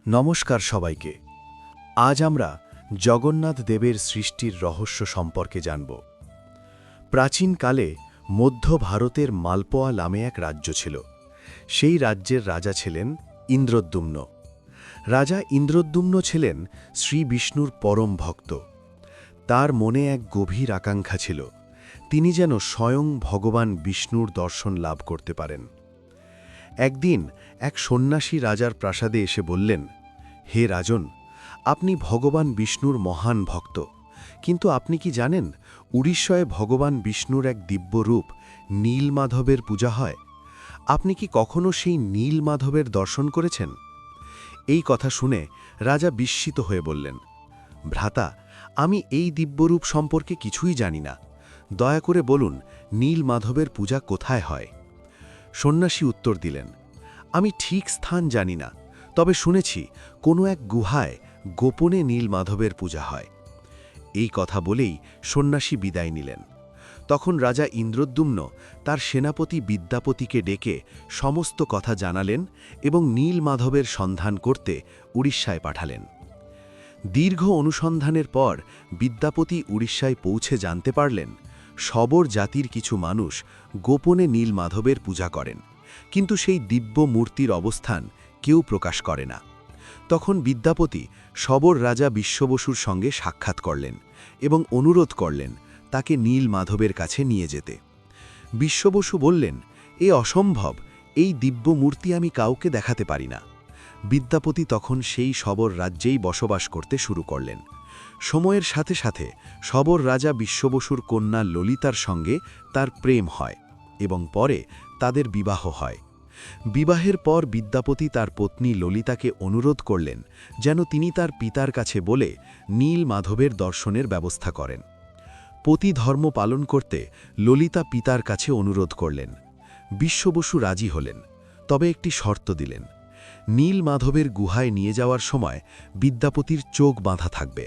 নমস্কার সবাইকে। আজ আমরা জগন্নাথ দেবের সৃষ্টির রহস্য সম্পর্কে জানব। প্রাচীনকালে মধ্য ভারতের মালপোয়া নামে এক রাজ্য ছিল। সেই রাজ্যের রাজা ছিলেন ইন্দ্রদ্যুম্ন। রাজা ইন্দ্রদ্যুম্ন ছিলেন শ্রী বিষ্ণুর পরম ভক্ত। তার মনে এক গভীর আকাঙ্ক্ষা ছিল, তিনি যেন স্বয়ং ভগবান বিষ্ণুর দর্শন লাভ করতে পারেন। একদিন এক সন্ন্যাসী রাজার প্রাসাদে এসে বললেন, হে রাজন, আপনি ভগবান বিষ্ণুর মহান ভক্ত, কিন্তু আপনি কি জানেন উড়িষ্যায় ভগবান বিষ্ণুর এক দিব্য রূপ নীলমাধবের পূজা হয়? আপনি কি কখনো সেই নীলমাধবের দর্শন করেছেন? এই কথা শুনে রাজা বিস্মিত হয়ে বললেন, ভ্রাতা, আমি এই দিব্যরূপ সম্পর্কে কিছুই জানি না। দয়া করে বলুন, নীলমাধবের পূজা কোথায় হয়? সন্ন্যাসী উত্তর দিলেন, আমি ঠিক স্থান জানি না, তবে শুনেছি কোনো এক গুহায় গোপনে নীলমাধবের পূজা হয়। এই কথা বলেই সন্ন্যাসী বিদায় নিলেন। তখন রাজা ইন্দ্রদ্যুম্ন তার সেনাপতি বিদ্যাপতিকে ডেকে সমস্ত কথা জানালেন এবং নীলমাধবের সন্ধান করতে উড়িষ্যায় পাঠালেন। দীর্ঘ অনুসন্ধানের পর বিদ্যাপতি উড়িষ্যায় পৌঁছে জানতে পারলেন, শবর জাতির কিছু মানুষ গোপনে নীলমাধবের পূজা করেন, কিন্তু সেই দিব্য মূর্তির অবস্থান কেউ প্রকাশ করে না। তখন বিদ্যাপতি শবর রাজা বিশ্ববসুর সঙ্গে সাক্ষাৎ করলেন এবং অনুরোধ করলেন তাকে নীলমাধবের কাছে নিয়ে যেতে। বিশ্ববসু বললেন, এ অসম্ভব, এই দিব্য মূর্তি আমি কাউকে দেখাতে পারি না। বিদ্যাপতি তখন সেই শবর রাজ্যেই বসবাস করতে শুরু করলেন। সময়ের সাথে সাথে শবর রাজা বিশ্ববসুর কন্যা ললিতার সঙ্গে তার প্রেম হয় এবং পরে তাদের বিবাহ হয়। বিবাহের পর বিদ্যাপতি তার পত্নী ললিতাকে অনুরোধ করলেন যেন তিনি তার পিতার কাছে বলে নীলমাধবের দর্শনের ব্যবস্থা করেন। পতি ধর্ম পালন করতে ললিতা পিতার কাছে অনুরোধ করলেন। বিশ্ববসু রাজি হলেন, তবে একটি শর্ত দিলেন, নীলমাধবের গুহায় নিয়ে যাওয়ার সময় বিদ্যাপতির চোখ বাঁধা থাকবে।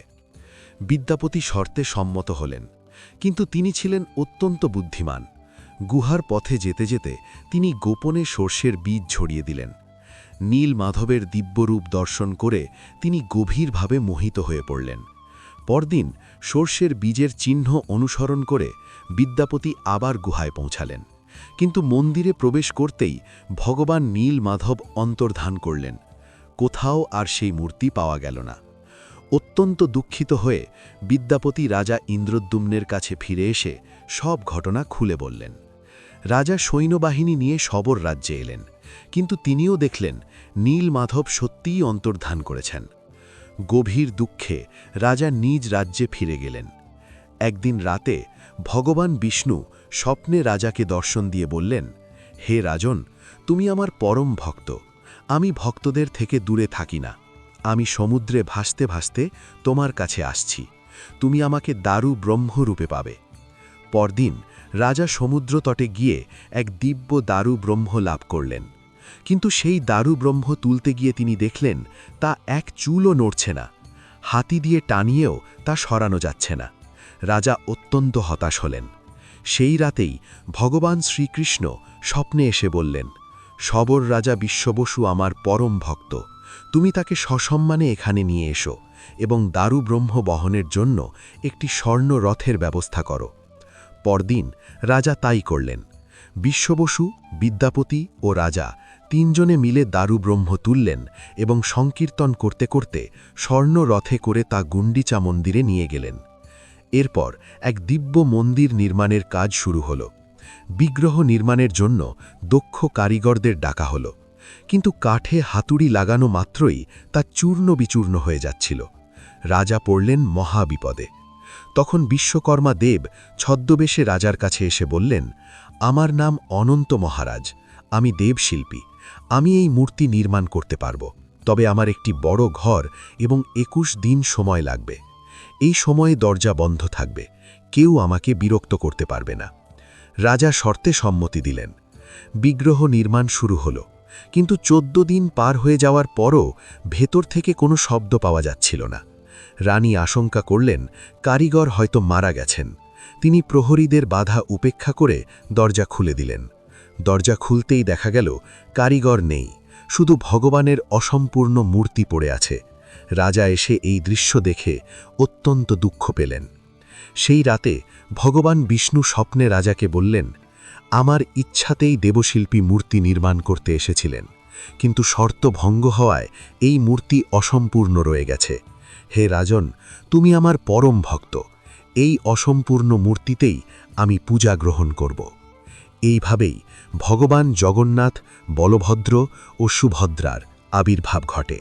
বিদ্যাপতি শর্তে সম্মত হলেন, কিন্তু তিনি ছিলেন অত্যন্ত বুদ্ধিমান। গুহার পথে যেতে যেতে তিনি গোপনে সর্ষের বীজ ছড়িয়ে দিলেন। নীলমাধবের দিব্যরূপ দর্শন করে তিনি গভীরভাবে মোহিত হয়ে পড়লেন। পরদিন সর্ষের বীজের চিহ্ন অনুসরণ করে বিদ্যাপতি আবার গুহায় পৌঁছালেন, কিন্তু মন্দিরে প্রবেশ করতেই ভগবান নীলমাধব অন্তর্ধান করলেন। কোথাও আর সেই মূর্তি পাওয়া গেল না। অত্যন্ত দুঃখিত হয়ে বিদ্যাপতি রাজা ইন্দ্রদ্যুম্নের কাছে ফিরে এসে সব ঘটনা খুলে বললেন। রাজা সৈন্যবাহিনী নিয়ে শবর রাজ্যে এলেন, কিন্তু তিনিও দেখলেন নীলমাধব সত্যিই অন্তর্ধান করেছেন। গভীর দুঃখে রাজা নিজ রাজ্যে ফিরে গেলেন। একদিন রাতে ভগবান বিষ্ণু স্বপ্নে রাজাকে দর্শন দিয়ে বললেন, হে রাজন, তুমি আমার পরম ভক্ত। আমি ভক্তদের থেকে দূরে থাকি না। আমি সমুদ্রে ভাসতে ভাসতে তোমার কাছে আসছি। তুমি আমাকে দারু ব্রহ্মরূপে পাবে। পরদিন রাজা সমুদ্র তটে গিয়ে এক দিব্য দারু ব্রহ্ম লাভ করলেন, কিন্তু সেই দারু ব্রহ্ম তুলতে গিয়ে তিনি দেখলেন তা এক চুলও নড়ছে না। হাতি দিয়ে টানিয়েও তা সরানো যাচ্ছে না। রাজা অত্যন্ত হতাশ হলেন। সেই রাতেই ভগবান শ্রীকৃষ্ণ স্বপ্নে এসে বললেন, শবর রাজা বিশ্ববসু আমার পরম ভক্ত, তুমি তাকে সসম্মানে এখানে নিয়ে এসো এবং দারু ব্রহ্ম বহনের জন্য একটি স্বর্ণ রথের ব্যবস্থা করো। পরদিন রাজা তাই করলেন। বিশ্ববসু, বিদ্যাপতি ও রাজা তিনজনে মিলে দারু ব্রহ্ম তুললেন এবং সংকীর্তন করতে করতে স্বর্ণ রথে করে তা গুন্ডিচা মন্দিরে নিয়ে গেলেন। এরপর এক দিব্য মন্দির নির্মাণের কাজ শুরু হল। বিগ্রহ নির্মাণের জন্য দক্ষ কারিগরদের ডাকা হল, কিন্তু কাঠে হাতুড়ি লাগানো মাত্রই তা চূর্ণ বিচূর্ণ হয়ে যাচ্ছিল। রাজা পড়লেন মহাবিপদে। তখন বিশ্বকর্মা দেব ছদ্মবেশে রাজার কাছে এসে বললেন, আমার নাম অনন্ত মহারাজ, আমি দেবশিল্পী। আমি এই মূর্তি নির্মাণ করতে পারব, তবে আমার একটি বড় ঘর এবং 21 দিন সময় লাগবে। এই সময়ে দরজা বন্ধ থাকবে, কেউ আমাকে বিরক্ত করতে পারবে না। রাজা শর্তে সম্মতি দিলেন। বিগ্রহ নির্মাণ শুরু হল, কিন্তু 14 দিন পার হয়ে যাওয়ার পরও ভেতর থেকে কোনো শব্দ পাওয়া যাচ্ছিল না। রানী আশঙ্কা করলেন কারিগর হয়তো মারা গেছেন। তিনি প্রহরীদের বাধা উপেক্ষা করে দরজা খুলে দিলেন। দরজা খুলতেই দেখা গেল কারিগর নেই, শুধু ভগবানের অসম্পূর্ণ মূর্তি পড়ে আছে। রাজা এসে এই দৃশ্য দেখে অত্যন্ত দুঃখ পেলেন। সেই রাতে ভগবান বিষ্ণু স্বপ্নে রাজাকে বললেন, আমার ইচ্ছাতেই দেবশিল্পী মূর্তি নির্মাণ করতে এসেছিলেন, কিন্তু শর্ত ভঙ্গ হওয়ায় এই মূর্তি অসম্পূর্ণ রয়ে গেছে। হে রাজন, তুমি আমার পরম ভক্ত, এই অসম্পূর্ণ মূর্তিতেই আমি পূজা গ্রহণ করব। এইভাবেই ভগবান জগন্নাথ, বলভদ্র ও সুভদ্রার আবির্ভাব ঘটে।